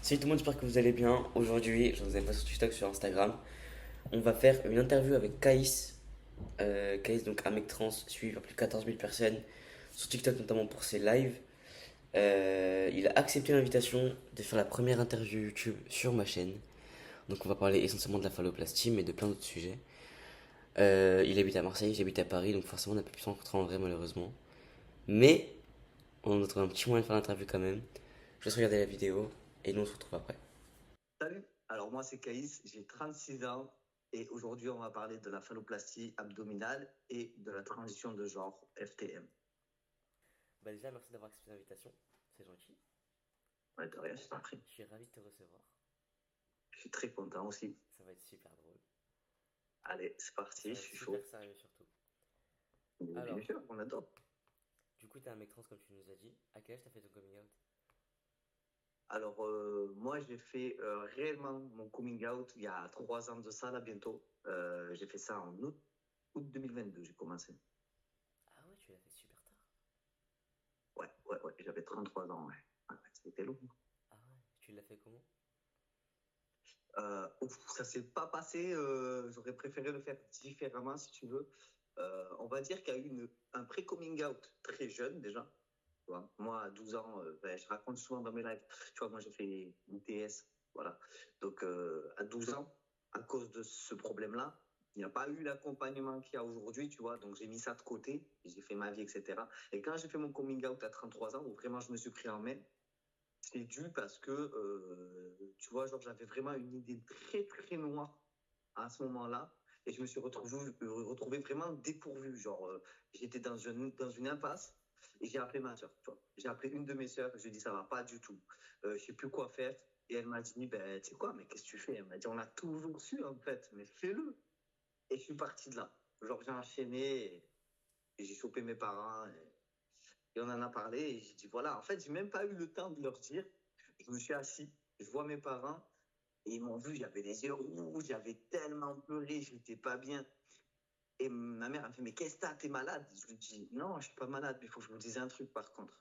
Salut tout le monde, j'espère que vous allez bien. Aujourd'hui, je vous ai pas sur TikTok, sur Instagram. On va faire une interview avec Kaïs. Kaïs, donc un mec trans, suivi par plus de 14 000 personnes sur TikTok, notamment pour ses lives. Il a accepté l'invitation de faire la première interview YouTube sur ma chaîne. Donc on va parler essentiellement de la phalloplastie, mais de plein d'autres sujets. Il habite à Marseille, j'habite à Paris, donc forcément on n'a pas pu se rencontrer en vrai malheureusement. Mais on a trouvé un petit moyen de faire l'interview quand même. Je laisse regarder la vidéo et nous on se retrouve après. Salut, alors moi c'est Caïs, j'ai 36 ans et aujourd'hui on va parler de la phalloplastie abdominale et de la transition de genre FTM. Bah déjà, merci d'avoir accepté l'invitation, c'est gentil. Ouais, de rien, je t'en prie. Je suis ravi de te recevoir. Je suis très content aussi. Ça va être super drôle. Allez, c'est Ça parti, va je être suis super chaud. sérieux surtout. Bien Alors, sûr, on adore. du coup, t'es un mec trans comme tu nous as dit. À quel âge t'as fait ton coming out? Alors moi j'ai fait réellement mon coming out il y a 3 ans de ça là bientôt. J'ai fait ça en août 2022, j'ai commencé. Ah ouais, tu l'as fait super tard. Ouais, j'avais 33 ans, ouais. Ouais, c'était long. Ah ouais, tu l'as fait comment? Ça s'est pas passé. J'aurais préféré le faire différemment, si tu veux. On va dire qu'il y a eu un pré-coming out très jeune déjà. Tu vois. Moi, à 12 ans, ben, je raconte souvent dans mes lives. Tu vois, moi, j'ai fait une TS. Voilà. Donc, à 12 ans, à cause de ce problème-là, il n'y a pas eu l'accompagnement qu'il y a aujourd'hui, tu vois. Donc, j'ai mis ça de côté. J'ai fait ma vie, etc. Et quand j'ai fait mon coming out à 33 ans, où vraiment je me suis pris en main, c'est dû parce que, tu vois, genre, j'avais vraiment une idée très, très noire à ce moment-là. Et je me suis retrouvé vraiment dépourvu. Genre, j'étais dans une impasse et j'ai appelé ma soeur. Tu vois. J'ai appelé une de mes soeurs. Je lui ai dit, ça va pas du tout. Je sais plus quoi faire. Et elle m'a dit, ben, tu sais quoi, mais qu'est-ce que tu fais? Elle m'a dit, on a toujours su, en fait, mais fais-le. Et je suis parti de là. Genre, j'ai enchaîné et j'ai chopé mes parents. Et on en a parlé et j'ai dit, voilà, en fait, j'ai même pas eu le temps de leur dire. Je me suis assis, je vois mes parents et ils m'ont vu, j'avais les yeux rouges, j'avais tellement pleuré, j'étais pas bien. Et ma mère a fait, mais qu'est-ce que t'as, t'es malade? Je lui dis, non, je suis pas malade, mais il faut que je vous dise un truc par contre.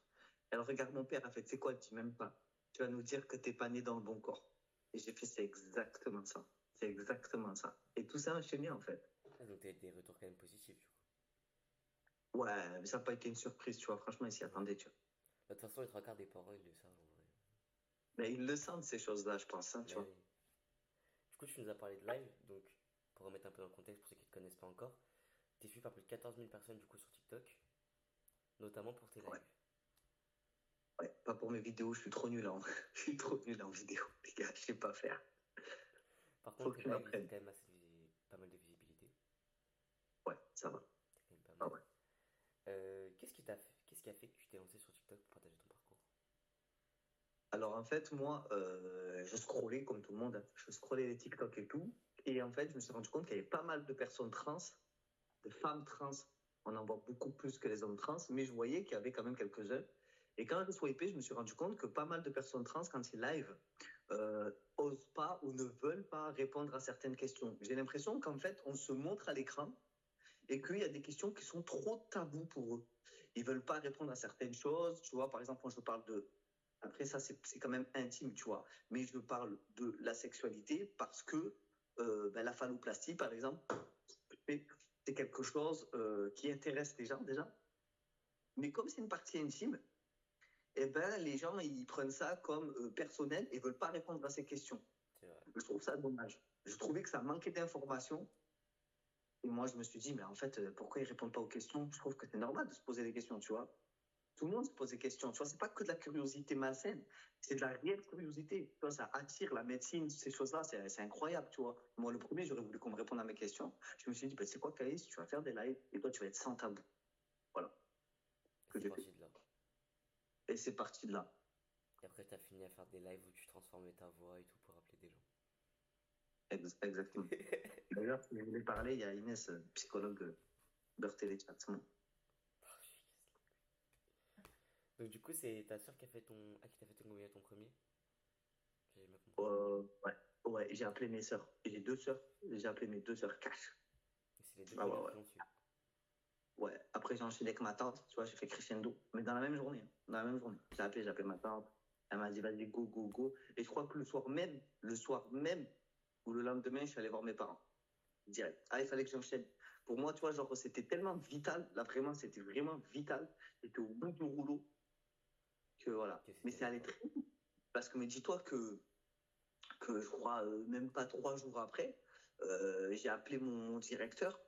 Elle regarde mon père, elle fait, c'est quoi? Elle dit même pas. Tu vas nous dire que t'es pas né dans le bon corps. Et j'ai fait, c'est exactement ça. C'est exactement ça. Et tout ça enchaîné en fait. Ah, donc t'as eu des retours quand même positifs du coup. Ouais, mais ça n'a pas été une surprise, tu vois. Franchement, ils s'y Ouais. attendaient, tu vois. Bah, de toute façon, les trois quarts des parents, ils le savent en vrai. Mais ils le sentent, ces choses-là, je pense, hein, tu Mais vois. oui. Du coup, tu nous as parlé de live, donc pour remettre un peu dans le contexte pour ceux qui ne te connaissent pas encore, t'es suivi par plus de 14 000 personnes du coup sur TikTok, notamment pour tes Ouais. lives. Ouais, pas pour mes vidéos, je suis trop nul en, je suis trop nul en vidéo, les gars, je sais pas faire. Par Faut contre, que tes tu lives, ils ont m'apprennes. quand même pas mal de visibilité. Ouais, ça va. C'est quand même pas Ah mal. ouais. Qu'est-ce qui a fait que tu t'es lancé sur TikTok pour partager ton parcours? Alors en fait, moi, je scrollais comme tout le monde, hein. Je scrollais les TikTok et tout. Et en fait, je me suis rendu compte qu'il y avait pas mal de personnes trans, de femmes trans. On en voit beaucoup plus que les hommes trans, mais je voyais qu'il y avait quand même quelques jeunes. Et quand je swipais, je me suis rendu compte que pas mal de personnes trans, quand ils live, osent pas ou ne veulent pas répondre à certaines questions. J'ai l'impression qu'en fait, on se montre à l'écran et qu'il y a des questions qui sont trop tabous pour eux. Ils veulent pas répondre à certaines choses. Tu vois, par exemple, quand je parle de... Après, ça, c'est quand même intime, tu vois. Mais je parle de la sexualité parce que ben, la phalloplastie, par exemple, c'est quelque chose qui intéresse les gens déjà. Mais comme c'est une partie intime, eh ben, les gens, ils prennent ça comme personnel et veulent pas répondre à ces questions. C'est vrai. Je trouve ça dommage. Je trouvais que ça manquait d'informations. Et moi, je me suis dit, mais en fait, pourquoi ils répondent pas aux questions? Je trouve que c'est normal de se poser des questions, tu vois. Tout le monde se pose des questions, tu vois. C'est pas que de la curiosité malsaine, c'est de la réelle curiosité. Tu vois, ça attire la médecine, ces choses-là, c'est incroyable, tu vois. Moi, le premier, j'aurais voulu qu'on me réponde à mes questions. Je me suis dit, bah, c'est quoi, Caïs, tu vas faire des lives et toi, tu vas être sans tabou. Voilà, Et que c'est j'ai fait. parti de là. Et c'est parti de là. Et après, t'as fini à faire des lives où tu transformais ta voix et tout pour appeler des gens. Exactement. D'ailleurs, si vous voulez parler, il y a Inès, psychologue Beurre Téléchat. Donc du coup, c'est ta soeur qui a fait à qui t'a fait ton premier? J'ai mal compris. Ouais, ouais, j'ai appelé mes sœurs. J'ai deux sœurs. J'ai appelé mes deux sœurs cash. Et c'est les deux Ah ouais, premières ouais. qui l'ont su. Ouais. Après, j'ai enchaîné avec ma tante. Tu vois, j'ai fait crescendo. Mais dans la même journée, hein. Dans la même journée. J'ai appelé ma tante. Elle m'a dit, vas-y, go, go, go. Et je crois que le soir même, ou le lendemain, je suis allé voir mes parents. Direct. Ah, il fallait que j'enchaîne. Pour moi, tu vois, genre, c'était tellement vital. Là, vraiment, c'était vraiment vital. J'étais au bout du rouleau que voilà. Que Mais c'était c'est allé important. très vite. Parce que, mais dis-toi que je crois, même pas 3 jours après, j'ai appelé mon directeur.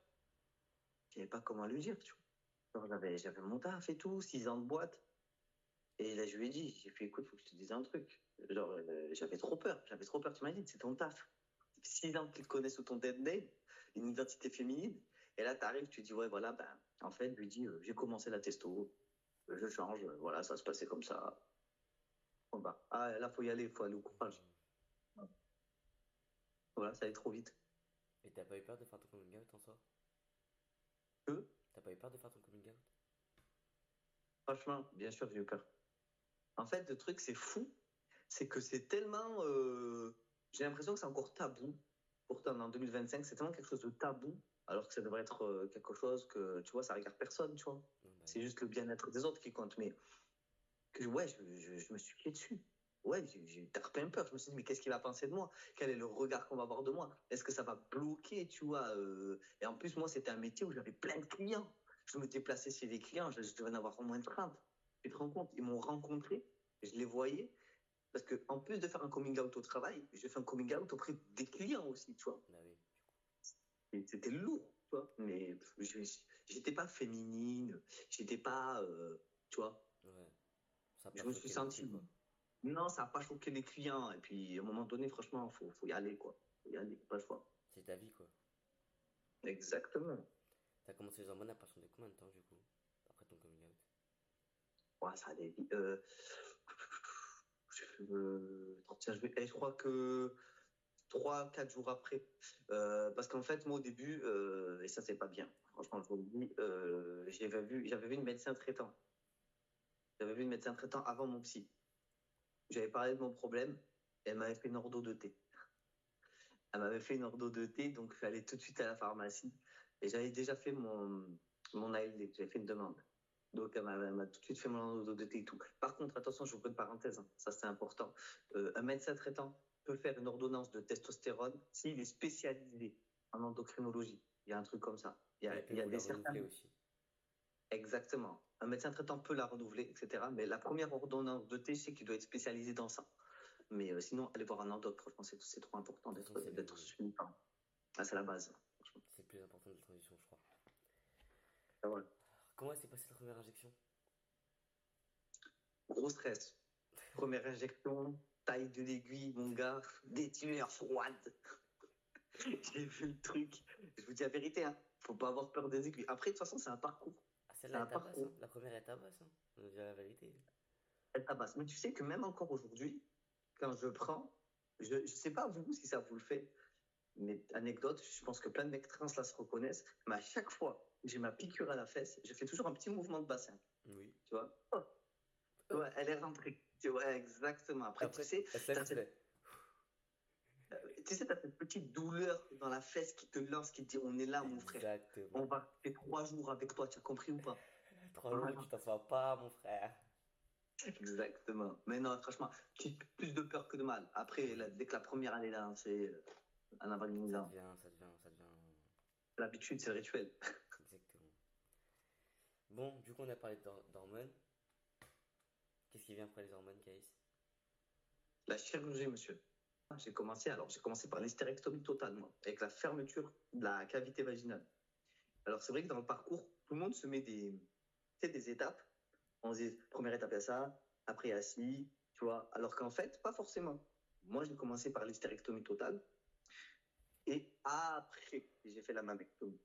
Je savais pas comment lui dire, tu vois. Genre, j'avais mon taf et tout, 6 ans de boîte. Et là, je lui ai dit, j'ai fait, écoute, faut que je te dise un truc. Genre, j'avais trop peur. J'avais trop peur. Tu m'as dit, c'est ton taf. 6 ans qu'ils te connaissent sous ton dead name, une identité féminine. Et là, tu arrives, tu dis, ouais, voilà, ben, en fait, je lui dis, j'ai commencé la testo, je change, voilà, ça se passait comme ça. Bon, bah, ah, là, faut aller au courage. Voilà, ça allait trop vite. Et t'as pas eu peur de faire ton coming out en soi? Que, T'as pas eu peur de faire ton coming out? franchement, bien sûr, j'ai eu peur. En fait, le truc, c'est fou, c'est que c'est tellement. J'ai l'impression que c'est encore tabou. Pourtant, en 2025, c'est tellement quelque chose de tabou, alors que ça devrait être quelque chose que, tu vois, ça regarde personne, tu vois. Non, bah C'est oui. juste le bien-être des autres qui compte. Mais ouais, je me suis pied dessus. Ouais, j'ai eu un peur. Je me suis dit, mais qu'est-ce qu'il va penser de moi? Quel est le regard qu'on va avoir de moi? Est-ce que ça va bloquer, tu vois? Et en plus, moi, c'était un métier où j'avais plein de clients. Je me déplaçais chez les clients, je devais en avoir au moins 30. Tu te rends compte? Ils m'ont rencontré, je les voyais. Parce que en plus de faire un coming out au travail, je fais un coming out auprès des clients aussi, tu vois. Bah oui. Et c'était lourd, tu vois. Mais j'étais pas féminine, j'étais pas, tu vois. Ouais. Ça a pas Je me suis choqué non plus, senti. quoi. Non, ça n'a pas choqué les clients. Et puis, à un moment donné, franchement, faut y aller, quoi. Faut y aller, pas le choix. C'est ta vie, quoi. Exactement. T'as commencé les hormones à partir de combien de temps, du coup? Après ton coming out? Ouais, ça allait vite. Tiens, je crois que 3, 4 jours après. Parce qu'en fait, moi, au début, et ça, c'est pas bien. Franchement, je vous le dis, j'avais vu une médecin traitant. J'avais vu une médecin traitant avant mon psy. J'avais parlé de mon problème. Et elle m'avait fait une ordo de thé. Elle m'avait fait une ordo de thé, donc je suis allé tout de suite à la pharmacie. Et j'avais déjà fait mon ALD, j'avais fait une demande. Donc elle m'a tout de suite fait mon ordo de thé et tout. Par contre, attention, je vous fais une parenthèse, hein, ça c'est important. Un médecin traitant peut faire une ordonnance de testostérone s'il est spécialisé en endocrinologie. Il y a un truc comme ça. Il y Mais a, il peut il y a vous la des certains. renouveler aussi. Exactement. Un médecin traitant peut la renouveler, etc. Mais la première ordonnance de thé, c'est qu'il doit être spécialisé dans ça. Mais sinon, allez voir un endoc, franchement, c'est trop important De toute façon, d'être suivi. Ah, c'est la base. Franchement. c'est le plus important de la transition, je crois. Ah, voilà. Comment s'est passée la première injection? Gros stress. Première injection, taille de l'aiguille, mon gars, des tumeurs froides. J'ai vu le truc. Je vous dis la vérité, hein. Faut pas avoir peur des aiguilles. Après, de toute façon, c'est un parcours. Ah, C'est celle-là, un elle tabasse, parcours. hein. La première, elle tabasse, hein. On va dire la vérité. Elle tabasse. Mais tu sais que même encore aujourd'hui, quand je prends, je sais pas vous si ça vous le fait, mais anecdote, je pense que plein de mecs trans là se reconnaissent, mais à chaque fois que j'ai ma piqûre à la fesse, je fais toujours un petit mouvement de bassin. Oui. Tu vois? Oh, ouais, elle est rentrée. Tu vois, exactement. Après, Après, elle se lève, tu fais. tu sais, t'as cette petite douleur dans la fesse qui te lance, qui te dit, on est là, mon frère. On Exactement. va faire 3 jours avec toi, tu as compris ou pas? 3 jours, Voilà. tu t'en sors pas, mon frère. Exactement. Mais non, franchement, plus de peur que de mal. Après, Oui. dès que la première année là, c'est un Ça avant devient, ça devient, ça devient. l'habitude, c'est le rituel. Exactement. Bon, du coup, on a parlé d'hormones. Qu'est-ce qui vient après les hormones, Caïs? La chirurgie, monsieur. J'ai commencé par l'hystérectomie totale, moi, avec la fermeture de la cavité vaginale. Alors, c'est vrai que dans le parcours, tout le monde se met des étapes. On se dit, première étape, il y a ça, après, il y a ci, tu vois. Alors qu'en fait, pas forcément. Moi, j'ai commencé par l'hystérectomie totale et après, j'ai fait la mammectomie.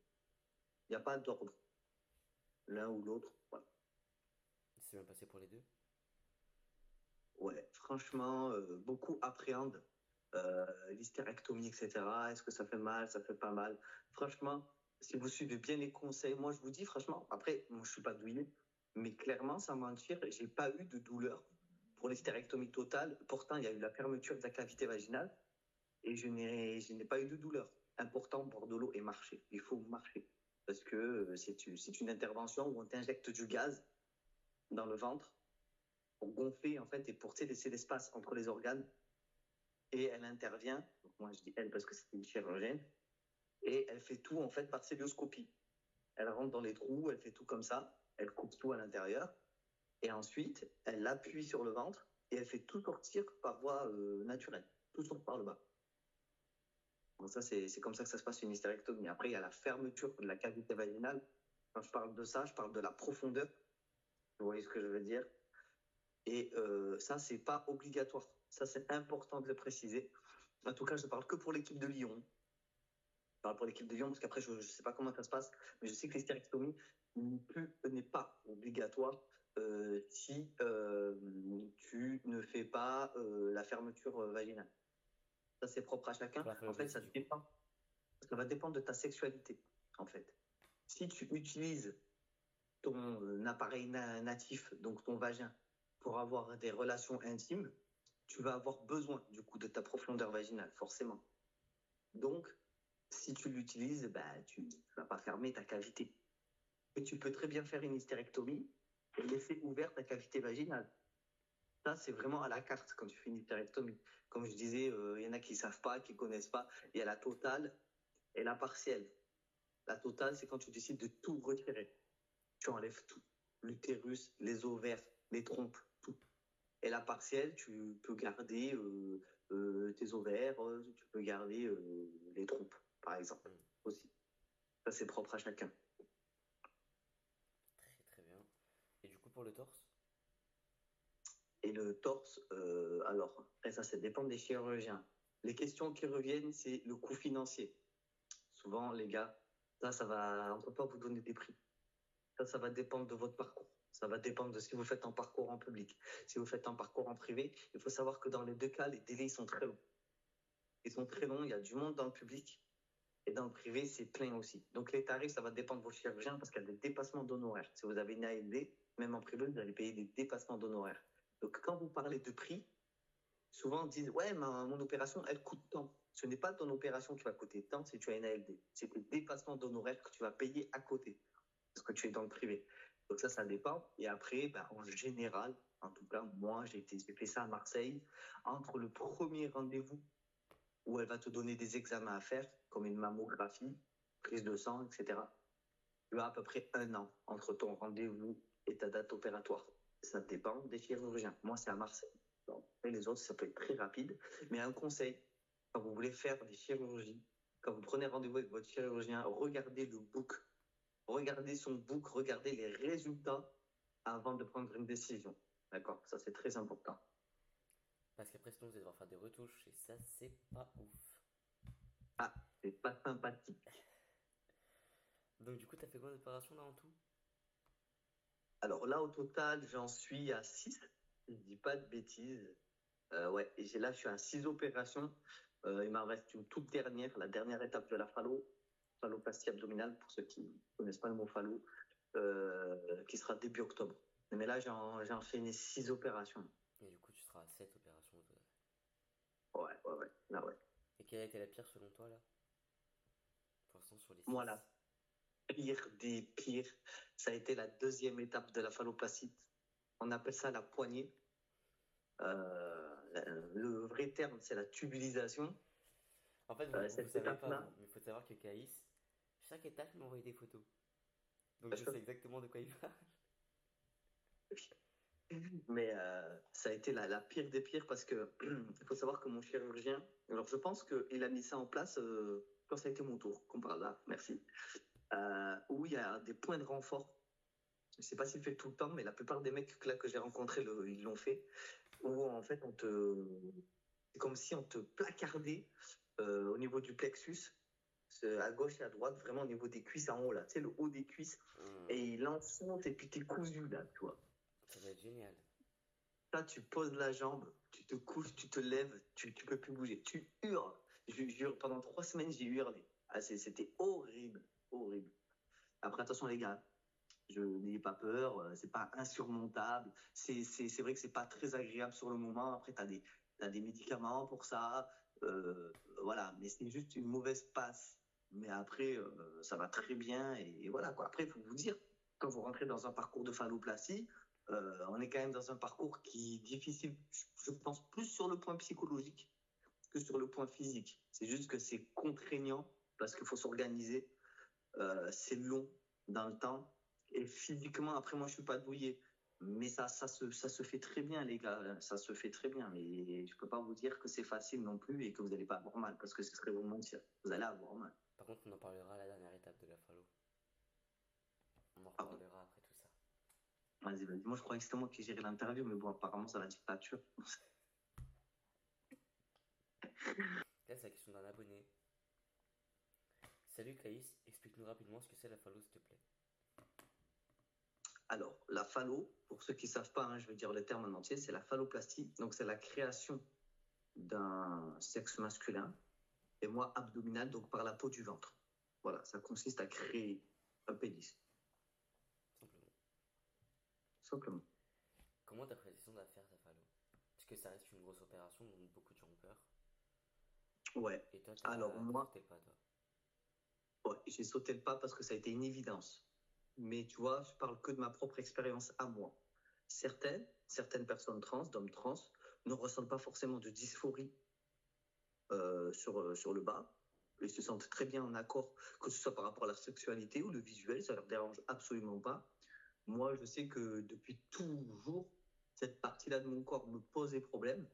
Il n'y a pas d'ordre, l'un ou l'autre. Voilà. C'est bien passé pour les deux? Ouais, franchement, beaucoup appréhendent l'hystérectomie, etc. Est-ce que ça fait mal, ça fait pas mal? Franchement, si vous suivez bien les conseils, moi je vous dis franchement, après, moi je suis pas douillet, mais clairement, sans mentir, j'ai pas eu de douleur pour l'hystérectomie totale. Pourtant, il y a eu la fermeture de la cavité vaginale et je n'ai pas eu de douleur. Important, boire de l'eau et marcher. Il faut marcher parce que c'est une intervention où on t'injecte du gaz dans le ventre pour gonfler, en fait, et pour laisser l'espace entre les organes. Et elle intervient, donc moi je dis elle parce que c'est une chirurgienne, et elle fait tout, en fait, par célioscopie. Elle rentre dans les trous, elle fait tout comme ça, elle coupe tout à l'intérieur, et ensuite, elle appuie sur le ventre, et elle fait tout sortir par voie naturelle. Tout sort par le bas. Donc ça, c'est comme ça que ça se passe une hystérectomie. Après, il y a la fermeture de la cavité vaginale. Quand je parle de ça, je parle de la profondeur. Vous voyez ce que je veux dire? Et ça, c'est pas obligatoire. Ça, c'est important de le préciser. En tout cas, je ne parle que pour l'équipe de Lyon. Je parle pour l'équipe de Lyon parce qu'après, je ne sais pas comment ça se passe, mais je sais que l'hystérectomie n'est pas obligatoire si tu ne fais pas la fermeture vaginale. Ça, c'est propre à chacun. En fait, ça dépend. Ça va dépendre de ta sexualité, en fait. Si tu utilises ton appareil natif, donc ton vagin, pour avoir des relations intimes, tu vas avoir besoin, du coup, de ta profondeur vaginale, forcément. Donc, si tu l'utilises, tu ne vas pas fermer ta cavité. Et tu peux très bien faire une hystérectomie et laisser ouverte ta cavité vaginale. Ça, c'est vraiment à la carte quand tu fais une hystérectomie. Comme je disais, y en a qui ne savent pas, qui ne connaissent pas. Il y a la totale et la partielle. La totale, c'est quand tu décides de tout retirer. Tu enlèves tout. L'utérus, les ovaires, les trompes, tout. Et la partielle, tu peux garder tes ovaires, tu peux garder les trompes, par exemple, aussi. Ça, c'est propre à chacun. Très très bien. Et du coup, pour le torse? Et le torse, alors, après ça dépend des chirurgiens. Les questions qui reviennent, c'est le coût financier. Souvent, les gars, on ne peut pas vous donner des prix. Ça va dépendre de votre parcours. Ça va dépendre de si vous faites un parcours en public. Si vous faites un parcours en privé, il faut savoir que dans les deux cas, les délais sont très longs. Ils sont très longs, il y a du monde dans le public. Et dans le privé, c'est plein aussi. Donc les tarifs, ça va dépendre de vos chirurgiens parce qu'il y a des dépassements d'honoraires. Si vous avez une ALD, même en privé, vous allez payer des dépassements d'honoraires. Donc quand vous parlez de prix, souvent on dit ouais, mon opération, elle coûte tant. Ce n'est pas ton opération qui va coûter tant si tu as une ALD. C'est tes dépassements d'honoraires que tu vas payer à côté parce que tu es dans le privé. Donc ça dépend. Et après, en général, en tout cas, moi, j'ai fait ça à Marseille. Entre le premier rendez-vous où elle va te donner des examens à faire, comme une mammographie, prise de sang, etc., tu as à peu près 1 an entre ton rendez-vous et ta date opératoire. Ça dépend des chirurgiens. Moi, c'est à Marseille. Donc, et les autres, ça peut être très rapide. Mais un conseil, quand vous voulez faire des chirurgies, quand vous prenez rendez-vous avec votre chirurgien, regardez le book. Regardez son book, regardez les résultats avant de prendre une décision. D'accord? Ça, c'est très important. Parce qu'après, sinon, vous allez devoir faire des retouches et ça, c'est pas ouf. Ah, c'est pas sympathique. Donc, du coup, t'as fait combien d'opérations là en tout? Alors là, au total, j'en suis à 6. Je dis pas de bêtises. Ouais, et là, je suis à 6 opérations. Il m'en reste une toute dernière, la dernière étape de la phalloplastie abdominale, pour ceux qui ne connaissent pas le mot phallo, qui sera début octobre. Mais là, j'ai enchaîné 6 opérations. Et du coup, tu seras à 7 opérations au total. Ouais. Là, ouais. Et quelle a été la pire selon toi là? Pour l'instant, sur les Moi, 6. la pire des pires, ça a été la deuxième étape de la phalloplastie. On appelle ça la poignée. Le vrai terme, c'est la tubulisation. En fait, vous Cette savez pas, vous, étape-là, mais il faut savoir que Caïs, chaque étape, il m'a envoyé des photos. Donc, je sais exactement de quoi il parle. mais ça a été la pire des pires parce que il faut savoir que mon chirurgien, alors je pense qu'il a mis ça en place quand ça a été mon tour, comme par hasard, merci, où il y a des points de renfort. Je ne sais pas s'il fait tout le temps, mais la plupart des mecs là, que j'ai rencontrés, ils l'ont fait, où en fait c'est comme si on te placardait au niveau du plexus, à gauche et à droite, vraiment au niveau des cuisses en haut, là, tu sais, le haut des cuisses, et il enfonce et puis t'es cousu là, tu vois. Ça va être génial. Là, tu poses la jambe, tu te couches, tu te lèves, tu peux plus bouger. Tu hurles. Je jure, pendant 3 semaines, j'ai hurlé. Ah, c'était horrible, horrible. Après, attention les gars, n'ayez pas peur, c'est pas insurmontable. C'est vrai que c'est pas très agréable sur le moment. Après, t'as des médicaments pour ça. Voilà, mais c'est juste une mauvaise passe. Mais après, ça va très bien. Et voilà, quoi. Après, il faut vous dire, quand vous rentrez dans un parcours de phalloplastie, On est quand même dans un parcours qui est difficile, je pense, plus sur le point psychologique que sur le point physique. C'est juste que c'est contraignant parce qu'il faut s'organiser. C'est long dans le temps. Et physiquement, après, moi, je suis pas douillet. Mais ça se fait très bien, les gars. Ça se fait très bien. Mais je peux pas vous dire que c'est facile non plus et que vous n'allez pas avoir mal parce que ce serait vous mentir. Vous allez avoir mal. Par contre, on en parlera à la dernière étape de la fallo. On en Ah bon? reparlera après tout ça. Vas-y, vas-y. Moi, je croyais que c'était moi qui gérais l'interview, mais bon, apparemment, c'est la dictature. Là, c'est la question d'un abonné. Salut Caïs, explique-nous rapidement ce que c'est la fallo, s'il te plaît. Alors, la phallo, pour ceux qui ne savent pas, hein, je vais dire le terme en entier, c'est la phalloplastie. Donc, c'est la création d'un sexe masculin et moi abdominal, donc par la peau du ventre. Voilà, ça consiste à créer un pénis, Simplement. simplement. Comment t'as pris la décision de la faire, ta fallo? Parce que ça reste une grosse opération dont beaucoup de gens ont peur. Ouais. Et toi, Alors, t'as moi, sauté le pas, toi. ouais, j'ai sauté le pas parce que ça a été une évidence. Mais tu vois, je parle que de ma propre expérience à moi. Certaines personnes trans, d'hommes trans, ne ressentent pas forcément de dysphorie sur le bas. Ils se sentent très bien en accord, que ce soit par rapport à la sexualité ou le visuel, ça leur dérange absolument pas. Moi, je sais que depuis toujours, cette partie-là de mon corps me posait problème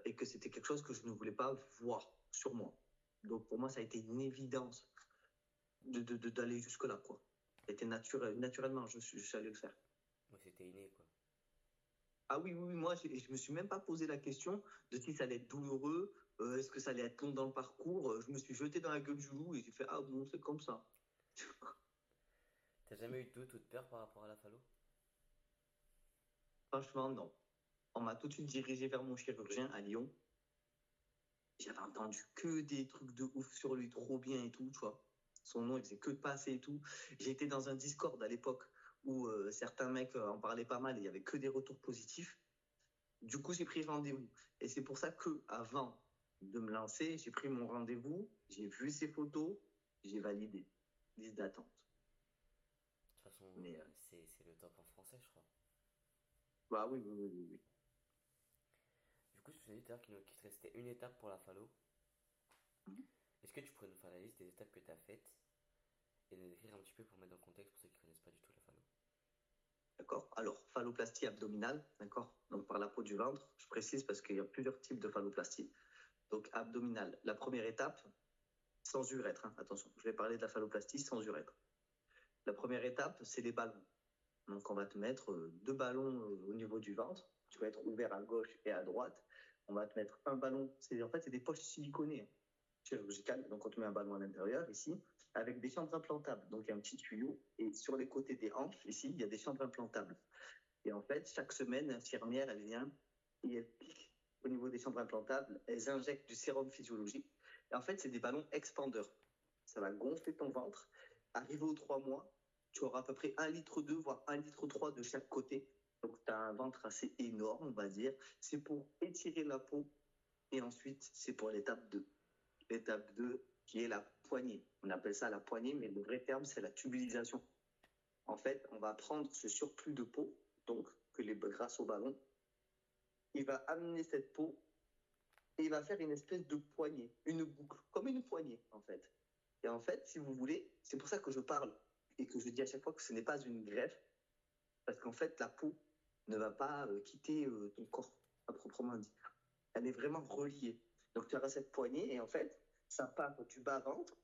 et que c'était quelque chose que je ne voulais pas voir sur moi. Donc pour moi, ça a été une évidence d'aller jusque-là, quoi. Ça a été naturellement, je suis allé le faire. Moi, c'était inné, quoi. Ah oui, oui, oui, moi, je me suis même pas posé la question de si ça allait être douloureux, est-ce que ça allait être long dans le parcours. Je me suis jeté dans la gueule du loup et j'ai fait, ah bon, c'est comme ça. T'as jamais eu de doute ou de peur par rapport à la fallo? Franchement, non. On m'a tout de suite dirigé vers mon chirurgien à Lyon. J'avais entendu que des trucs de ouf sur lui, trop bien et tout, tu vois. Son nom, il faisait que de passer et tout. J'étais dans un Discord à l'époque où certains mecs en parlaient pas mal et il y avait que des retours positifs. Du coup, j'ai pris rendez-vous. Et c'est pour ça que, avant de me lancer, j'ai pris mon rendez-vous, j'ai vu ses photos, j'ai validé. Liste d'attente. De toute façon, Mais, c'est le top en français, je crois. bah oui, oui, oui, oui, oui. Du coup, je vous ai dit tout à l'heure qu'il te restait une étape pour la fallo. Est-ce que tu pourrais nous faire la liste des étapes que tu as faites et nous décrire un petit peu pour mettre dans le contexte pour ceux qui ne connaissent pas du tout la fallo? D'accord. Alors, phalloplastie abdominale, d'accord. Donc, par la peau du ventre. Je précise parce qu'il y a plusieurs types de phalloplastie. Donc, abdominale. La première étape, sans urètre, hein. Attention, je vais parler de la phalloplastie sans urètre. La première étape, c'est les ballons. Donc, on va te mettre deux ballons au niveau du ventre. Tu vas être ouvert à gauche et à droite. On va te mettre un ballon. En fait, c'est des poches siliconées, hein, chirurgicales. Donc, on te met un ballon à l'intérieur, ici, avec des chambres implantables. Donc, il y a un petit tuyau. Et sur les côtés des hanches, ici, il y a des chambres implantables. Et en fait, chaque semaine, l'infirmière, elle vient et elle pique au niveau des chambres implantables. Elles injectent du sérum physiologique. Et en fait, c'est des ballons expandeurs. Ça va gonfler ton ventre. Arrivé aux 3 mois, tu auras à peu près 1,2 litre, voire 1,3 litre de chaque côté. Donc, tu as un ventre assez énorme, on va dire. C'est pour étirer la peau. Et ensuite, c'est pour l'étape 2. L'étape 2, qui est la poignée. On appelle ça la poignée, mais le vrai terme, c'est la tubulisation. En fait, on va prendre ce surplus de peau, donc, grâce au ballon, il va amener cette peau et il va faire une espèce de poignée, une boucle, comme une poignée, en fait. Et en fait, si vous voulez, c'est pour ça que je parle et que je dis à chaque fois que ce n'est pas une greffe, parce qu'en fait, la peau ne va pas quitter ton corps, à proprement dit. Elle est vraiment reliée. Donc, tu auras cette poignée et en fait, ça part du bas-ventre,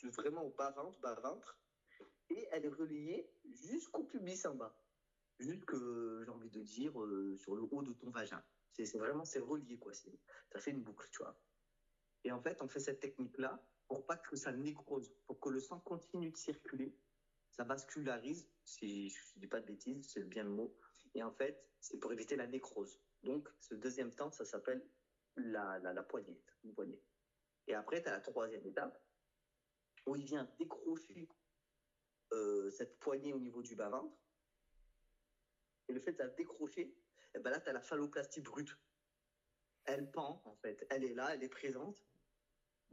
vraiment au bas-ventre, et elle est reliée jusqu'au pubis en bas. Jusque, j'ai envie de dire, sur le haut de ton vagin. C'est relié, quoi. Ça fait une boucle, tu vois. Et en fait, on fait cette technique-là pour pas que ça nécrose, pour que le sang continue de circuler. Ça vascularise, si je ne dis pas de bêtises, c'est bien le mot. Et en fait, c'est pour éviter la nécrose. Donc, ce deuxième temps, ça s'appelle la poignée, une poignée. Et après, tu as la troisième étape, où il vient décrocher cette poignée au niveau du bas-ventre. Et le fait de la décrocher, et ben là, tu as la phalloplastie brute. Elle pend, en fait. Elle est là, elle est présente,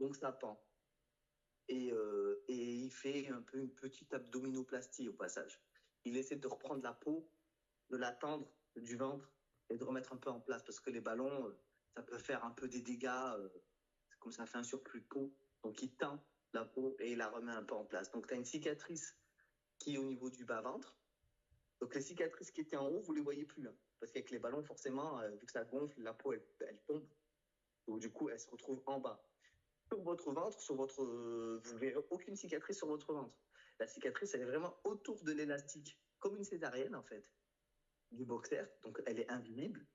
donc ça pend. Et il fait un peu une petite abdominoplastie au passage. il essaie de reprendre la peau, de la tendre du ventre et de remettre un peu en place parce que les ballons, ça peut faire un peu des dégâts, comme ça fait un surplus de peau. Donc il tend la peau et il la remet un peu en place. Donc tu as une cicatrice qui est au niveau du bas-ventre. Donc les cicatrices qui étaient en haut, vous ne les voyez plus. Hein, parce qu'avec les ballons, forcément, vu que ça gonfle, la peau, elle tombe. Donc du coup, elle se retrouve en bas. Sur votre ventre, vous ne verrez aucune cicatrice sur votre ventre. La cicatrice, elle est vraiment autour de l'élastique, comme une césarienne en fait, du boxer. Donc elle est invisible.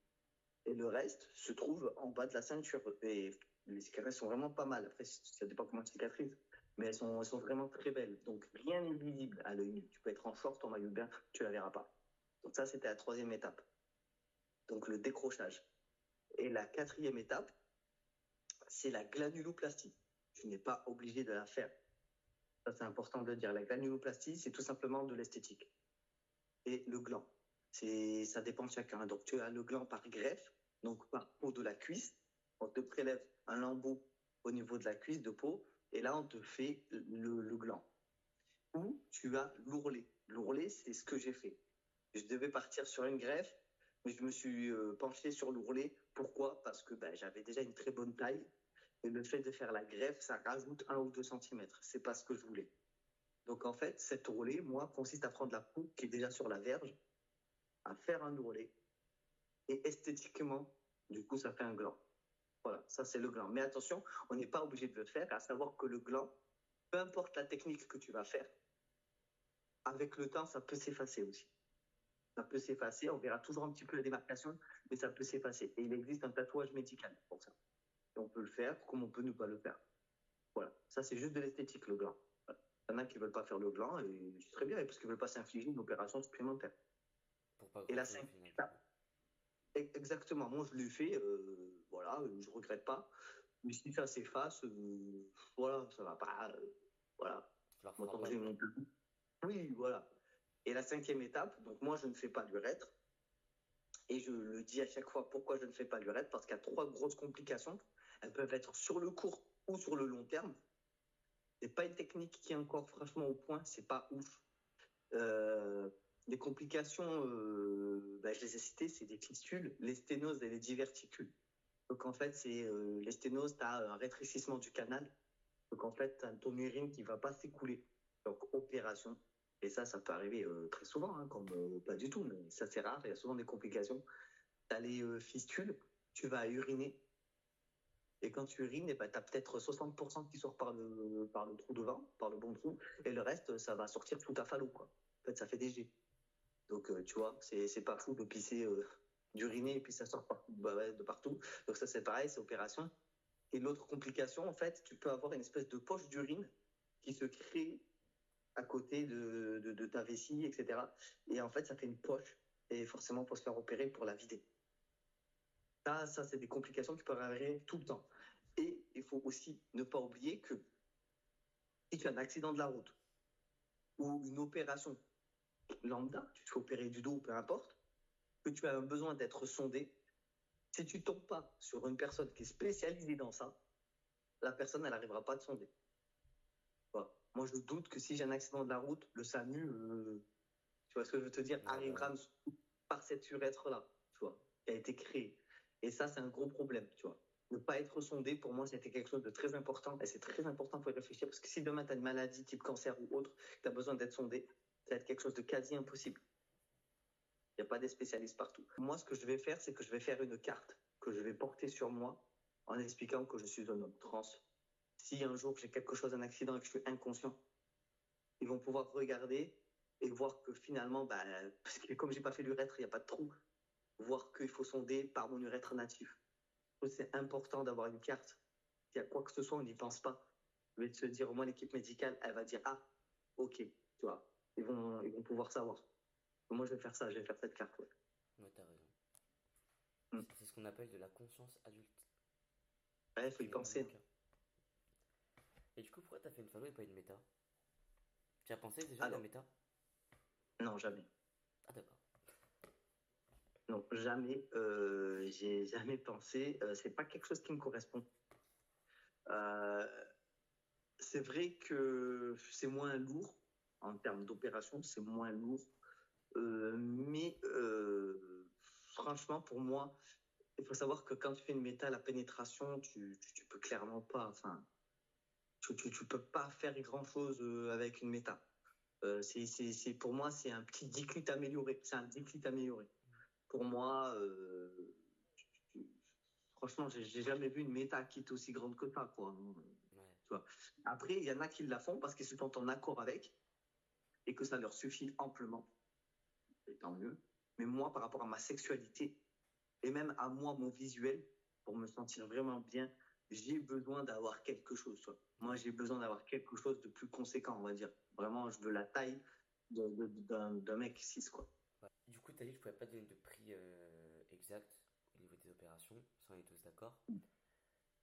Et le reste se trouve en bas de la ceinture. Et les cicatrices sont vraiment pas mal. Après, ça dépend comment de cicatrices. Mais elles sont vraiment très belles. Donc rien n'est visible à l'œil nu. Tu peux être en short, en maillot de bain, tu la verras pas. Donc ça, c'était la troisième étape. Donc le décrochage. Et la quatrième étape, c'est la granuloplastie. Tu n'es pas obligé de la faire. Ça, c'est important de le dire. La granuloplastie, c'est tout simplement de l'esthétique. Et le gland, ça dépend de chacun. Donc, tu as le gland par greffe, donc par peau de la cuisse. On te prélève un lambeau au niveau de la cuisse de peau, et là, on te fait le gland. Ou tu as l'ourlet. L'ourlet, c'est ce que j'ai fait. Je devais partir sur une greffe, mais je me suis penché sur l'ourlet. Pourquoi? Parce que j'avais déjà une très bonne taille. Et le fait de faire la greffe, ça rajoute 1 ou 2 centimètres. C'est pas ce que je voulais. Donc en fait, cet ourlet, moi, consiste à prendre la peau qui est déjà sur la verge, à faire un ourlet, et esthétiquement, du coup, ça fait un gland. Voilà, ça c'est le gland. Mais attention, on n'est pas obligé de le faire, à savoir que le gland, peu importe la technique que tu vas faire, avec le temps, ça peut s'effacer aussi. Ça peut s'effacer, on verra toujours un petit peu la démarcation, mais ça peut s'effacer. Et il existe un tatouage médical pour ça. Et on peut le faire comme on peut ne pas le faire. Voilà, ça c'est juste de l'esthétique, le gland. Il y en a qui ne veulent pas faire le gland, et c'est très bien, parce qu'ils ne veulent pas s'infliger une opération supplémentaire. Pour pas Et grand la chose au cinquième final. étape, exactement, moi je l'ai fait, voilà, je ne regrette pas. Mais si ça s'efface, voilà, ça va pas, voilà. Tu la referas Moi, tant que pas, j'ai quoi. mon but. Oui, voilà. Et la cinquième étape, donc moi je ne fais pas d'urètre. Et je le dis à chaque fois pourquoi je ne fais pas d'urètre, parce qu'il y a 3 grosses complications. Elles peuvent être sur le court ou sur le long terme. C'est pas une technique qui est encore franchement au point, c'est pas ouf. Euh, les complications, je les ai citées, c'est des fistules, les sténoses et les diverticules. Donc en fait, c'est les sténoses, tu as un rétrécissement du canal. Donc en fait, tu as ton urine qui ne va pas s'écouler. Donc opération. Et ça peut arriver très souvent, hein, comme pas du tout, mais ça c'est rare, il y a souvent des complications. Tu as les fistules, tu vas uriner. Et quand tu urines, tu as peut-être 60% qui sort par le trou devant, par le bon trou, et le reste, ça va sortir tout à falot, quoi. En fait, ça fait des jets. Donc, tu vois, c'est pas fou de pisser, d'uriner, et puis ça sort de partout. Donc ça, c'est pareil, c'est opération. Et l'autre complication, en fait, tu peux avoir une espèce de poche d'urine qui se crée à côté de ta vessie, etc. Et en fait, ça fait une poche, et forcément, pour se faire opérer, pour la vider. Ça c'est des complications qui peuvent arriver tout le temps. Et il faut aussi ne pas oublier que si tu as un accident de la route ou une opération lambda, tu te fais opérer du dos, peu importe, que tu as un besoin d'être sondé, si tu ne tombes pas sur une personne qui est spécialisée dans ça, la personne, elle n'arrivera pas à te sonder. Voilà. Moi, je doute que si j'ai un accident de la route, le SAMU, tu vois ce que je veux te dire, Ouais, bah arrivera ouais. par cette urètre-là, tu vois, qui a été créée. Et ça, c'est un gros problème, tu vois. Ne pas être sondé, pour moi, c'était quelque chose de très important. Et c'est très important, il faut y réfléchir. Parce que si demain, tu as une maladie type cancer ou autre, tu as besoin d'être sondé, ça va être quelque chose de quasi impossible. Il n'y a pas des spécialistes partout. Moi, ce que je vais faire, c'est que je vais faire une carte que je vais porter sur moi en expliquant que je suis un homme trans. Si un jour j'ai quelque chose, un accident et que je suis inconscient, ils vont pouvoir regarder et voir que finalement, parce que comme j'ai pas fait l'urètre, il n'y a pas de trou, voir qu'il faut sonder par mon urètre natif. C'est important d'avoir une carte. S'il y a quoi que ce soit, on n'y pense pas. Je vais se dire, au moins l'équipe médicale, elle va dire, ah, ok, tu vois, ils vont pouvoir savoir. Moi, je vais faire ça, je vais faire cette carte. Ouais. Ouais, t'as raison. Mm. C'est ce qu'on appelle de la conscience adulte. Ouais, Ce faut qui y n'est pas mon penser. cas. Et du coup, pourquoi t'as fait une follow et pas une méta? Tu as pensé déjà à la Alors, méta? non, jamais. Ah, d'accord. Non, jamais. J'ai jamais pensé. C'est pas quelque chose qui me correspond. Euh, c'est vrai que c'est moins lourd en termes d'opération, c'est moins lourd. franchement, pour moi, il faut savoir que quand tu fais une méta, la pénétration, tu peux clairement pas, enfin, tu peux pas faire grand-chose avec une méta. Pour moi, c'est un petit declit amélioré. C'est un declit amélioré. Pour moi, franchement, j'ai jamais vu une méta qui est aussi grande que ça, quoi. Ouais. Tu vois. Après, il y en a qui la font parce qu'ils se sentent en accord avec et que ça leur suffit amplement. Et tant mieux. Mais moi, par rapport à ma sexualité et même à moi, mon visuel, pour me sentir vraiment bien, j'ai besoin d'avoir quelque chose. Tu vois. Moi, j'ai besoin d'avoir quelque chose de plus conséquent, on va dire. Vraiment, je veux la taille d'un mec 6, quoi. Ouais. Du coup, tu as dit que je pouvais pas donner de prix exact au niveau des opérations, ça on est tous d'accord.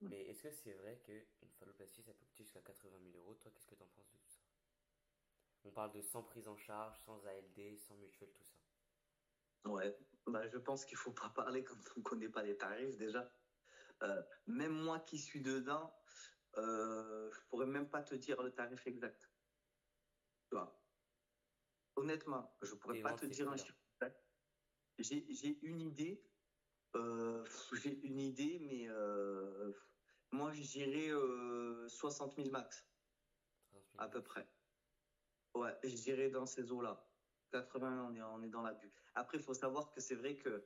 Mais est-ce que c'est vrai qu'une phalloplastie ça peut coûter jusqu'à 80 000 euros? Toi, qu'est-ce que tu en penses de tout ça? On parle de sans prise en charge, sans ALD, sans mutuelle, tout ça. Ouais, bah, je pense qu'il faut pas parler quand on connaît pas les tarifs déjà. Même moi qui suis dedans, je pourrais même pas te dire le tarif exact. Tu vois. Honnêtement, je pourrais T'es pas loin de te ces dire un prix-là. chiffre exact. J'ai une idée, j'ai une idée, mais moi je dirais 60 000 max, 30 000 à peu max. près. Ouais, je dirais dans ces eaux-là. 80, on est dans l'abus. Après, il faut savoir que c'est vrai que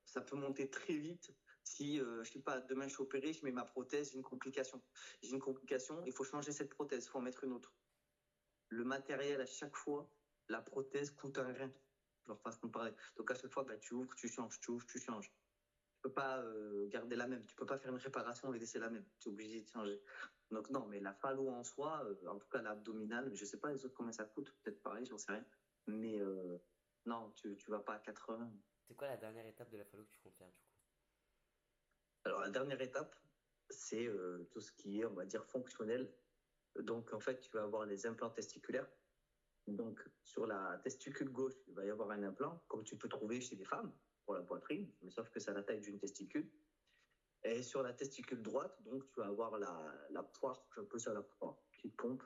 ça peut monter très vite. Si, je sais pas, demain je suis opéré, je mets ma prothèse, j'ai une complication. J'ai une complication, il faut changer cette prothèse, il faut en mettre une autre. Le matériel, à chaque fois, la prothèse coûte un rein, leur façon de parler. Donc à chaque fois, bah, tu ouvres, tu changes, tu ouvres, tu changes. Tu peux pas garder la même. Tu peux pas faire une réparation et laisser la même. Tu es obligé de changer. Donc non, mais la phallo en soi, en tout cas l'abdominale, je sais pas les autres combien ça coûte, peut-être pareil, j'en sais rien. Mais non, tu vas pas à 80. C'est quoi la dernière étape de la phallo que tu comptes faire du coup? Alors la dernière étape, c'est tout ce qui est, on va dire, fonctionnel. Donc en fait, tu vas avoir les implants testiculaires. Donc sur la testicule gauche, il va y avoir un implant, comme tu peux trouver chez les femmes pour la poitrine, mais sauf que c'est à la taille d'une testicule. Et sur la testicule droite, donc tu vas avoir la poire, je peux ça la poire, petite pompe,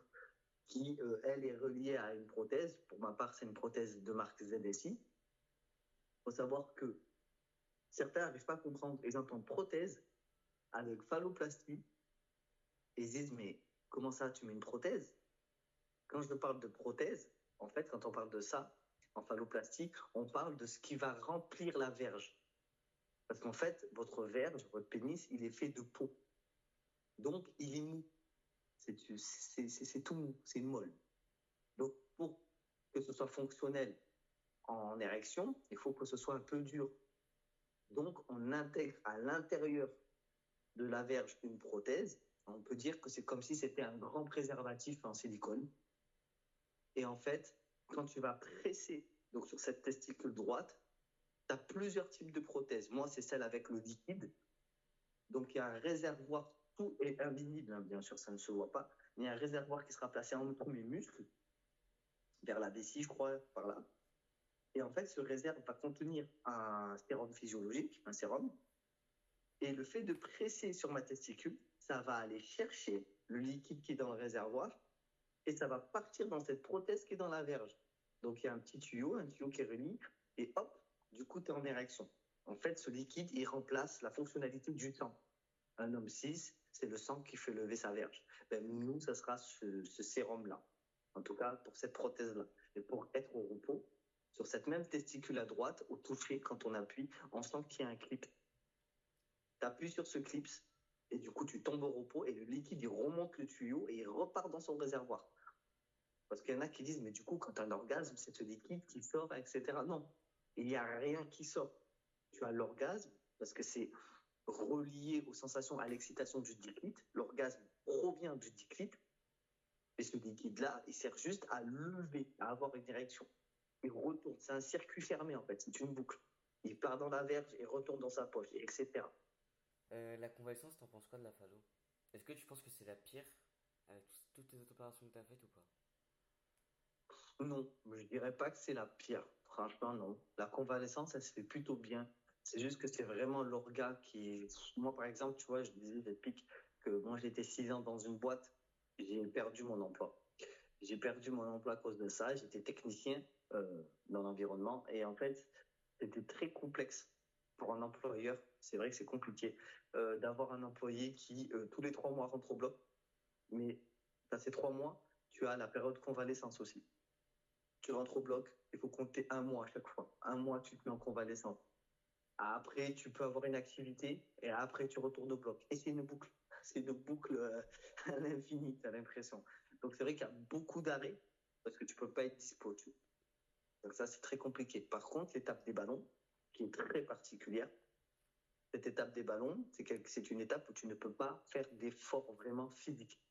qui elle est reliée à une prothèse. Pour ma part, c'est une prothèse de marque ZSI. Il faut savoir que certains n'arrivent pas à comprendre. Ils entendent prothèse avec phalloplastie et ils disent mais comment ça, tu mets une prothèse? Quand je parle de prothèse, en fait, quand on parle de ça en phalloplastie, on parle de ce qui va remplir la verge. Parce qu'en fait, votre verge, votre pénis, il est fait de peau. Donc, il est mou. C'est tout mou, c'est une molle. Donc, pour que ce soit fonctionnel en érection, il faut que ce soit un peu dur. Donc, on intègre à l'intérieur de la verge une prothèse. On peut dire que c'est comme si c'était un grand préservatif en silicone. Et en fait, quand tu vas presser donc sur cette testicule droite, tu as plusieurs types de prothèses. Moi, c'est celle avec le liquide. Donc, il y a un réservoir, tout est invisible, hein, bien sûr, ça ne se voit pas. Il y a un réservoir qui sera placé entre mes muscles, vers la vessie, je crois, par là. Et en fait, ce réserve va contenir un sérum physiologique, un sérum. Et le fait de presser sur ma testicule, ça va aller chercher le liquide qui est dans le réservoir et ça va partir dans cette prothèse qui est dans la verge. Donc il y a un tuyau qui relie et hop, du coup, tu es en érection. En fait, ce liquide, il remplace la fonctionnalité du sang. Un homme cis, c'est le sang qui fait lever sa verge. Ben, nous, ça sera ce sérum-là. En tout cas, pour cette prothèse-là. Et pour être au repos, sur cette même testicule à droite, au toucher, quand on appuie, on sent qu'il y a un clip. Tu appuies sur ce clip et du coup, tu tombes au repos et le liquide, il remonte le tuyau et il repart dans son réservoir. Parce qu'il y en a qui disent, mais du coup, quand tu as un orgasme, c'est ce liquide qui sort, etc. Non, il n'y a rien qui sort. Tu as l'orgasme parce que c'est relié aux sensations, à l'excitation du liquide. L'orgasme provient du liquide. Et ce liquide-là, il sert juste à lever, à avoir une érection. Il retourne. C'est un circuit fermé, en fait. C'est une boucle. Il part dans la verge et retourne dans sa poche, etc. La convalescence, t'en penses quoi de la phallo? Est-ce que tu penses que c'est la pire avec toutes les autres opérations que t'as faites ou pas? Non, je dirais pas que c'est la pire. Franchement, non. La convalescence, elle se fait plutôt bien. C'est juste que c'est vraiment l'orga qui. Moi, par exemple, tu vois, je disais depuis que moi, j'étais 6 ans dans une boîte, j'ai perdu mon emploi. J'ai perdu mon emploi à cause de ça. J'étais technicien dans l'environnement. Et en fait, c'était très complexe pour un employeur. C'est vrai que c'est compliqué d'avoir un employé qui, tous les 3 mois, rentre au bloc. Mais dans ces 3 mois, tu as la période convalescence aussi. Tu rentres au bloc, il faut compter un mois à chaque fois. Un mois, tu te mets en convalescence. Après, tu peux avoir une activité et après, tu retournes au bloc. Et c'est une boucle. C'est une boucle à l'infini, tu as l'impression. Donc, c'est vrai qu'il y a beaucoup d'arrêts parce que tu peux pas être dispo. Donc, ça, c'est très compliqué. Par contre, l'étape des ballons, qui est très particulière, cette étape des ballons, c'est une étape où tu ne peux pas faire d'efforts vraiment physiques.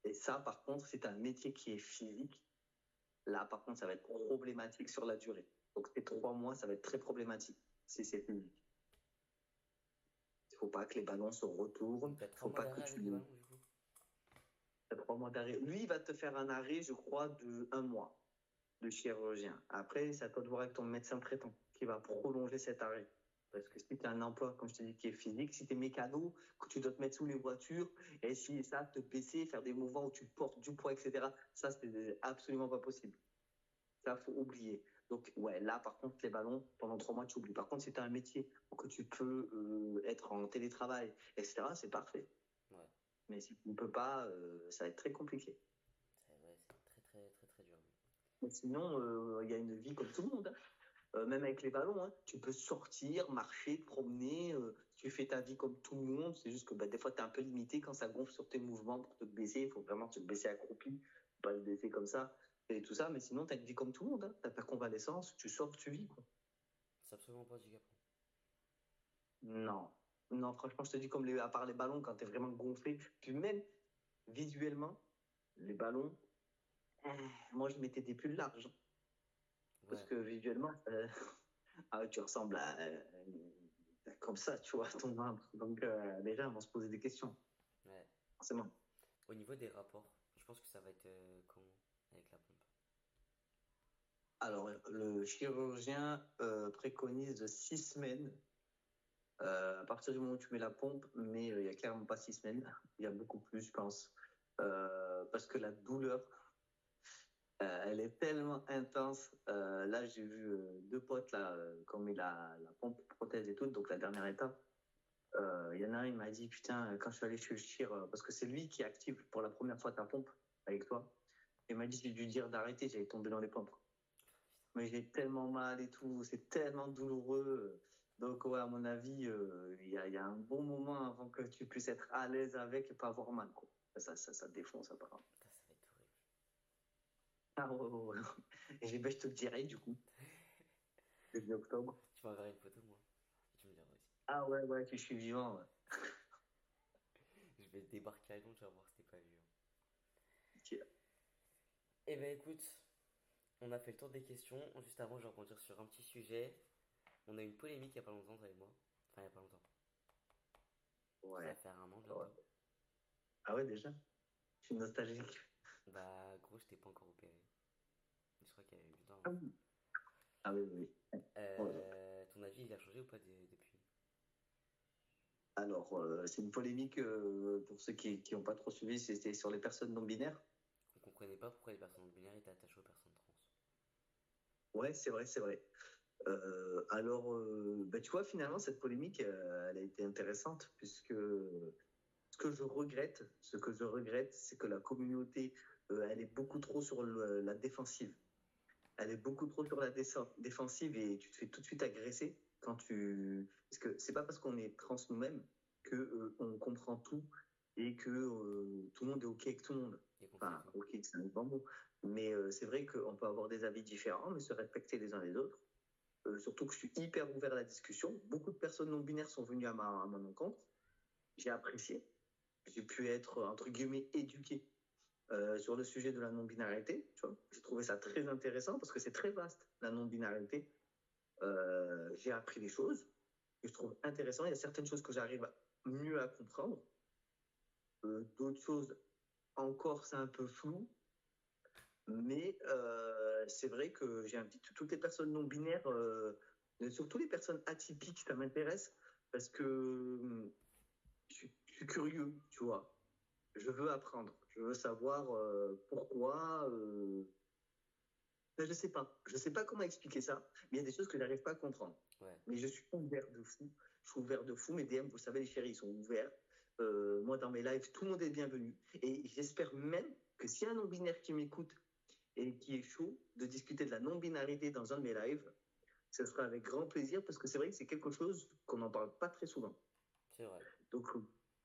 Et ça, par contre, c'est un métier qui est physique. Là, par contre, ça va être problématique sur la durée. Donc, ces 3 mois, ça va être très problématique si c'est physique. Il ne faut pas que les ballons se retournent. Donc, t'as Il ne 3 faut mois pas que d'arrêt avec tu... les ballons, du coup. 3 mois d'arrêt. Lui, il va te faire un arrêt, je crois, de 1 mois de chirurgien. Après, c'est à toi de voir avec ton médecin traitant qui va prolonger cet arrêt. Parce que si tu as un emploi, comme je te dis, qui est physique, si tu es mécano, que tu dois te mettre sous les voitures, et si ça, te baisser, faire des mouvements où tu portes du poids, etc., ça, c'est absolument pas possible. Ça, faut oublier. Donc, ouais, là, par contre, les ballons, pendant 3 mois, tu oublies. Par contre, si tu as un métier que tu peux être en télétravail, etc., c'est parfait. Ouais, Mais si tu ne peux pas, ça va être très compliqué. ouais, c'est très, très, très, très dur. Mais sinon, il y a une vie comme tout le monde, hein. Même avec les ballons, hein. Tu peux sortir, marcher, te promener, tu fais ta vie comme tout le monde. C'est juste que bah, des fois, tu es un peu limité quand ça gonfle sur tes mouvements pour te baisser. Il faut vraiment te baisser accroupi, pas te baisser comme ça et tout ça. Mais sinon, tu as une vie comme tout le monde, hein. Tu as ta convalescence, tu sors, tu vis, quoi. C'est absolument pas handicapant. Non. Non, franchement, je te dis, à part les ballons, quand tu es vraiment gonflé, puis même visuellement, les ballons, euh, moi, je mettais des pulls larges. Parce Ouais, que visuellement, tu ressembles à comme ça, tu vois, ton membre. Donc, déjà, on va se poser des questions, ouais. forcément. Au niveau des rapports, je pense que ça va être comment avec la pompe? Alors, le chirurgien préconise 6 semaines à partir du moment où tu mets la pompe, mais il n'y a clairement pas 6 semaines. Il y a beaucoup plus, je pense. Parce que la douleur, elle est tellement intense. Là, j'ai vu 2 potes, là, qui ont mis la pompe prothèse et tout, donc la dernière étape. Il y en a un, il m'a dit, putain, quand je suis allé chez le chir, parce que c'est lui qui active pour la première fois ta pompe avec toi. Il m'a dit, j'ai dû dire d'arrêter, j'allais tomber dans les pompes. Mais j'ai tellement mal et tout, c'est tellement douloureux. Donc, ouais, à mon avis, il y a un bon moment avant que tu puisses être à l'aise avec et pas avoir mal, quoi. Ça défonce, apparemment. Putain, ça va être horrible. Ah, ouais, ouais, ouais. Et je te le dirai, du coup, début octobre. Tu m'enverras une photo, moi. Et tu me diras aussi. Ah, ouais, ouais, que je suis vivant, ouais. Je vais débarquer à Lyon, tu vas voir si t'es pas vu. Ok. Eh ben écoute, on a fait le tour des questions. Juste avant, je vais rebondir sur un petit sujet. On a eu une polémique il y a pas longtemps, toi et moi. Enfin, il y a pas longtemps. Ça va Ouais. faire un an Ouais. bientôt. Ah, ouais, déjà. Je suis nostalgique. Bah, gros, je t'ai pas encore opéré. Je crois qu'il y a eu du temps Ah, avant. oui. Ah, oui, oui. Ouais. Ton avis, il a changé ou pas depuis? Alors, c'est une polémique pour ceux qui n'ont pas trop suivi, c'était sur les personnes non binaires. On comprenait pas pourquoi les personnes non binaires étaient attachées aux personnes trans. Ouais, c'est vrai, c'est vrai. Alors, bah, tu vois, finalement, cette polémique, elle a été intéressante puisque ce que je regrette, c'est que la communauté, elle est beaucoup trop sur la défensive. Elle est beaucoup trop sur la défensive et tu te fais tout de suite agresser quand tu. Parce que c'est pas parce qu'on est trans nous-mêmes que on comprend tout et que tout le monde est OK avec tout le monde. Et qu'on sait Enfin, tout. OK, c'est un grand mot. Mais c'est vrai qu'on peut avoir des avis différents, mais se respecter les uns les autres. Surtout que je suis hyper ouvert à la discussion. Beaucoup de personnes non binaires sont venues à mon encontre. J'ai apprécié. J'ai pu être, entre guillemets, éduqué sur le sujet de la non-binarité. Tu vois. J'ai trouvé ça très intéressant parce que c'est très vaste, la non-binarité. J'ai appris des choses que je trouve intéressantes. Il y a certaines choses que j'arrive mieux à comprendre. D'autres choses, encore, c'est un peu flou. Mais c'est vrai que j'invite toutes les personnes non binaires, surtout les personnes atypiques, ça m'intéresse parce que je suis curieux, tu vois. Je veux apprendre, je veux savoir pourquoi. Ben, je sais pas. Je sais pas comment expliquer ça, mais il y a des choses que j'arrive pas à comprendre. Ouais. Mais je suis ouvert de fou. Je suis ouvert de fou. Mes DM, vous savez, les chéris, ils sont ouverts. Moi, dans mes lives, tout le monde est bienvenu. Et j'espère même que s'il y a un non-binaire qui m'écoute et qui est chaud de discuter de la non-binarité dans un de mes lives, ce sera avec grand plaisir parce que c'est vrai que c'est quelque chose qu'on n'en parle pas très souvent. C'est vrai.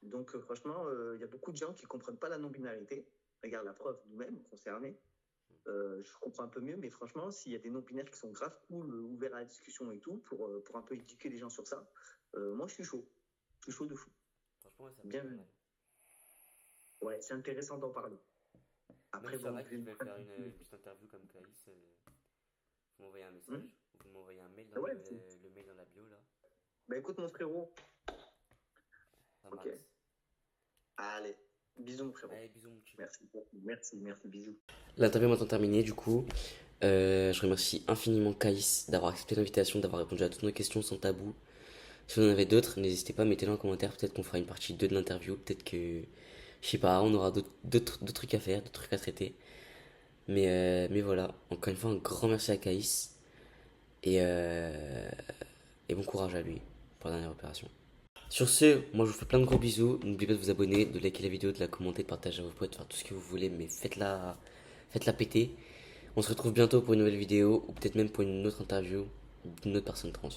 Donc, franchement, il y a beaucoup de gens qui comprennent pas la non-binarité. Regarde la preuve, nous-mêmes, concernés. Je comprends un peu mieux, mais franchement, s'il y a des non-binaires qui sont grave cool, ouverts à la discussion et tout, pour un peu éduquer les gens sur ça, moi je suis chaud. Je suis chaud de fou. Franchement, ouais, ça peut être Bien pas vu. mal. Ouais, c'est intéressant d'en parler. Même Après, s'il y en bon, a qui veulent faire une petite interview comme Caïs, vous m'envoyez un message, vous m'envoyez un mail dans ouais, le mail dans la bio là. bah écoute mon frérot. Ça Ok. max. Allez, bisous mon frérot. Allez, bisous mon petit. Merci, bisous. L'interview est maintenant terminée du coup. Je remercie infiniment Caïs d'avoir accepté l'invitation, d'avoir répondu à toutes nos questions sans tabou. Si vous en avez d'autres, n'hésitez pas, mettez-les en commentaire. Peut-être qu'on fera une partie 2 de l'interview. Peut-être que, je sais pas, on aura d'autres trucs à faire, d'autres trucs à traiter. Mais voilà, encore une fois, un grand merci à Caïs. Et bon courage à lui pour la dernière opération. Sur ce, moi je vous fais plein de gros bisous. N'oubliez pas de vous abonner, de liker la vidéo, de la commenter, de partager à vos potes, de faire tout ce que vous voulez, mais faites-la péter. On se retrouve bientôt pour une nouvelle vidéo, ou peut-être même pour une autre interview d'une autre personne trans.